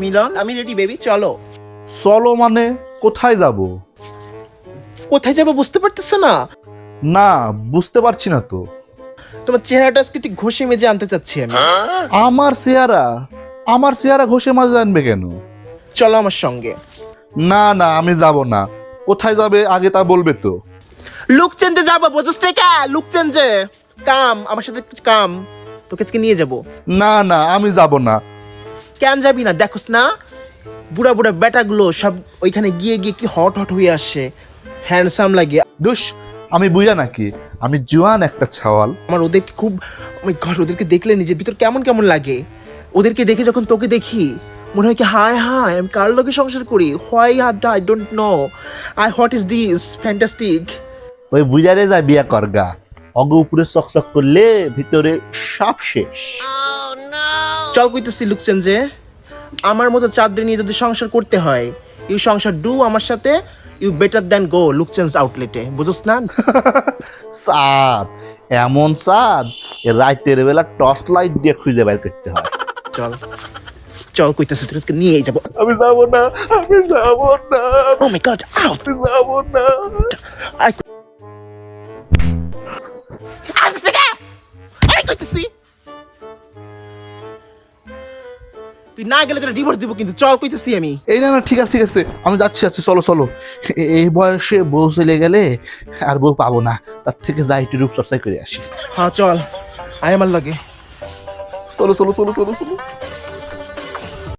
মিলন আমি ready baby, চলো। চলো মানে কোথায় যাব? কোথায় যাবো বুঝতে পারতেছো না? না, বুঝতে পারছি না তো। তোমার চেহারাটা আজকে একটু ঘষে মেজে আনতে চাচ্ছি আমি। আমার চেহারা আমার চেহারা ঘষে মাজা জানবে কেন? চলো আমার সঙ্গে। না না, আমি যাব না। কোথায় যাবে আগে তা বলবে তো। লুক চেঞ্জে যাবো, বুঝছিস কা? লুক চেঞ্জে কাম, আমার সাথে কাম, তোকে আজকে নিয়ে যাবো। না না, আমি যাব না। কেন যাবি না? দেখোস না বুড়া বুড়া বেটাগুলো সব ওইখানে গিয়ে গিয়ে কি হট হট হয়ে আসে, হ্যান্ডসাম লাগে। দুষ, আমি বুঝা নাকি? আমি জোয়ান একটা ছাওয়াল। আমার ওদেরকে খুব, আমার ঘর ওদেরকে দেখলে নিজের ভিতর কেমন কেমন লাগে। ওদেরকে দেখে যখন তোকে দেখি মনে হয় কি হায় হায় আমি কার লোকে সংসার করি, why I don't know I what is this fantastic. ওই বুঝারে যা বিয়া করগা। অগ উপরে চকচক করলে ভিতরে সব শেষ। চল কইতেছি লুকছেন যে আমার মতো চাঁদরে নিয়ে যদি সংসার করতে হয়, ইউ সংসার ডু আমার সাথে, ইউ বেটার দ্যান গো লুকচেন্স আউটলেটে, বুঝোস না? চাঁদ, এমন চাঁদ এ রাতের বেলা টর্চ লাইট দিয়ে খুঁজে বের করতে হয়। চল চল কইতেছি তোকে নিয়ে যাবো। আমি যাব না, আমি যাব না, ও মাই গড, আউট! আমি যাব না। তুই না গেলে তোরা ডিভোর্স দিব কিন্তু, চল কইতেছি আমি। এই না না, ঠিক আছে ঠিক আছে, আমি যাচ্ছি যাচ্ছি, চলো চলো। এই বয়সে বউ চলে গেলে আর বউ পাবো না, তার থেকে যাই একটু রূপচর্চাই করে আসি। হ্যাঁ চল, আয় আমার লাগে। চলো চলো চলো চলো চলো।